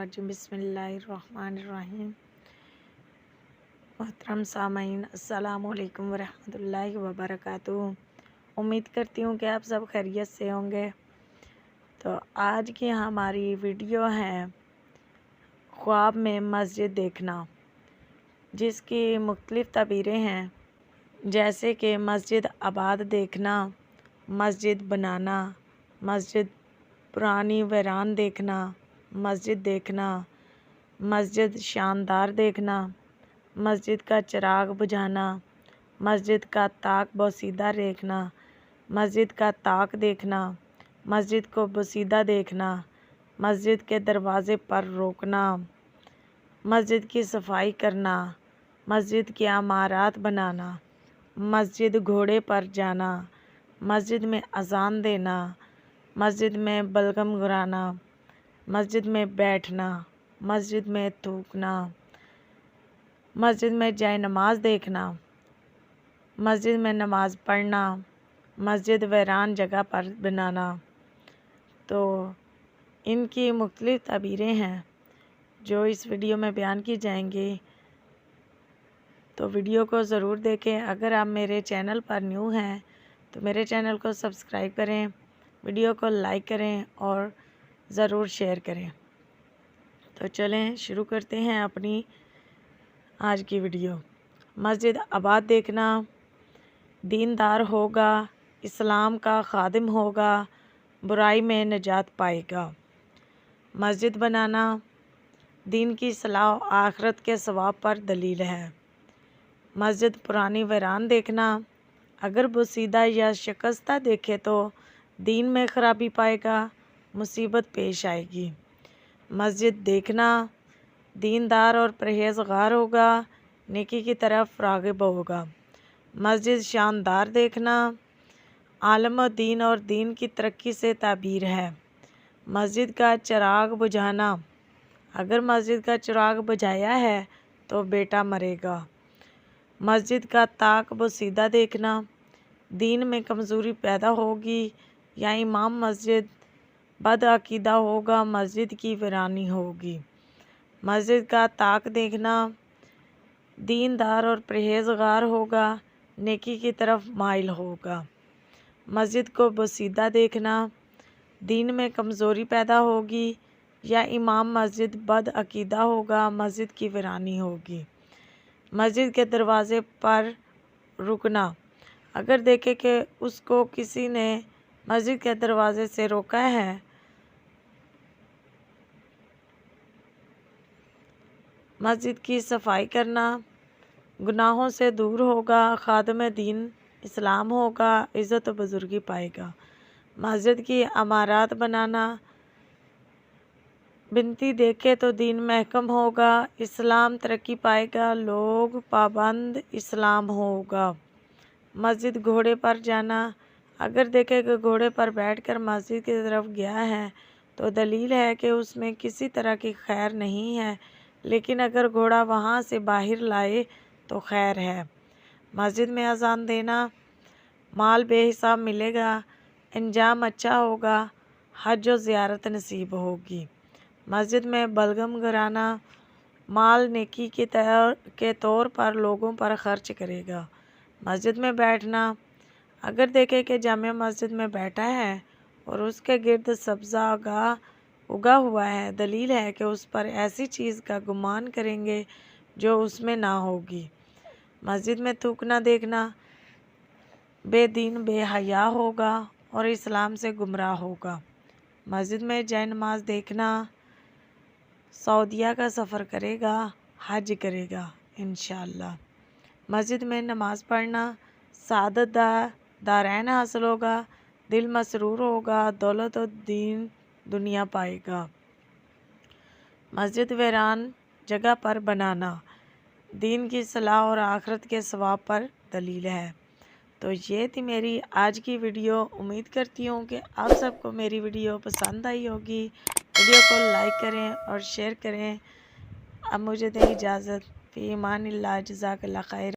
रजीम बिस्मिल्लाहिर्रहमानिर्रहीम। मोहतरम सामीन अस्सलामु अलैकुम वरहमतुल्लाहि वबरकातुहू। उम्मीद करती हूँ कि आप सब खैरियत से होंगे। तो आज की हमारी वीडियो है ख्वाब में मस्जिद देखना, जिसकी मुख्तलिफ़ तबीरें हैं, जैसे कि मस्जिद आबाद देखना, मस्जिद बनाना, मस्जिद पुरानी वीरान देखना, मस्जिद देखना, मस्जिद शानदार देखना, मस्जिद का चिराग बुझाना, मस्जिद का ताक बोसीदा देखना, मस्जिद का ताक देखना, मस्जिद को बोसीदा देखना, मस्जिद के दरवाज़े पर रोकना, मस्जिद की सफाई करना, मस्जिद की इमारत बनाना, मस्जिद घोड़े पर जाना, मस्जिद में अजान देना, मस्जिद में बलगम गिराना, मस्जिद में बैठना, मस्जिद में थूकना, मस्जिद में जाए नमाज देखना, मस्जिद में नमाज पढ़ना, मस्जिद वीरान जगह पर बनाना। तो इनकी मुख्तलिफ़ तबीरें हैं जो इस वीडियो में बयान की जाएंगी। तो वीडियो को ज़रूर देखें। अगर आप मेरे चैनल पर न्यू हैं तो मेरे चैनल को सब्सक्राइब करें, वीडियो को लाइक करें और ज़रूर शेयर करें। तो चलें शुरू करते हैं अपनी आज की वीडियो। मस्जिद आबाद देखना, दीनदार होगा, इस्लाम का खादिम होगा, बुराई में निजात पाएगा। मस्जिद बनाना, दीन की सलाह आखरत के सवाब पर दलील है। मस्जिद पुरानी वीरान देखना, अगर बोसीदा या शिकस्ता देखे तो दीन में ख़राबी पाएगा, मुसीबत पेश आएगी। मस्जिद देखना, दीनदार और परहेज़गार होगा, नेकी की तरफ राग़िब होगा। मस्जिद शानदार देखना, आलम दीन और दीन की तरक्की से ताबीर है। मस्जिद का चिराग बुझाना, अगर मस्जिद का चिराग बुझाया है तो बेटा मरेगा। मस्जिद का ताक बोसीदा देखना, दीन में कमज़ोरी पैदा होगी या इमाम मस्जिद बदअकीदा होगा, मस्जिद की वीरानी होगी। मस्जिद का ताक देखना, दीनदार और परहेज़गार होगा, नेकी की तरफ माइल होगा। मस्जिद को बोसीदा देखना, दीन में कमज़ोरी पैदा होगी या इमाम मस्जिद बदअकीदा होगा, मस्जिद की वीरानी होगी। मस्जिद के दरवाज़े पर रुकना, अगर देखे कि उसको किसी ने मस्जिद के दरवाज़े से रोका है, मस्जिद की सफाई करना, गुनाहों से दूर होगा, खादिम दीन इस्लाम होगा, इज़्ज़त व बुज़ुर्गी पाएगा। मस्जिद की इमारत बनाना, बिनती देखे तो दीन महकम होगा, इस्लाम तरक्की पाएगा, लोग पाबंद इस्लाम होगा। मस्जिद घोड़े पर जाना, अगर देखे कि घोड़े पर बैठकर मस्जिद की तरफ गया है तो दलील है कि उसमें किसी तरह की खैर नहीं है, लेकिन अगर घोड़ा वहाँ से बाहर लाए तो खैर है। मस्जिद में अजान देना, माल बेहिसाब मिलेगा, अंजाम अच्छा होगा, हज और ज़ियारत नसीब होगी। मस्जिद में बलगम गिराना, माल नेकी के तौर पर लोगों पर खर्च करेगा। मस्जिद में बैठना, अगर देखे कि जामिया मस्जिद में बैठा है और उसके गिर्द सब्ज़ा उगा हुआ है, दलील है कि उस पर ऐसी चीज़ का गुमान करेंगे जो उसमें ना होगी। मस्जिद में थूकना देखना, बेदीन बेहया होगा और इस्लाम से गुमराह होगा। मस्जिद में जाए नमाज देखना, सऊदीया का सफ़र करेगा, हज करेगा इंशाअल्लाह। मस्जिद में नमाज़ पढ़ना, सादत दारैन हासिल होगा, दिल मसरूर होगा, दौलत और दीन दुनिया पाएगा। मस्जिद वीरान जगह पर बनाना, दीन की सलाह और आखरत के सवाब पर दलील है। तो ये थी मेरी आज की वीडियो। उम्मीद करती हूँ कि आप सबको मेरी वीडियो पसंद आई होगी। वीडियो को लाइक करें और शेयर करें। अब मुझे दें इजाज़त। फ़ी अमानिल्लाह, जज़ाकल्लाह खैर।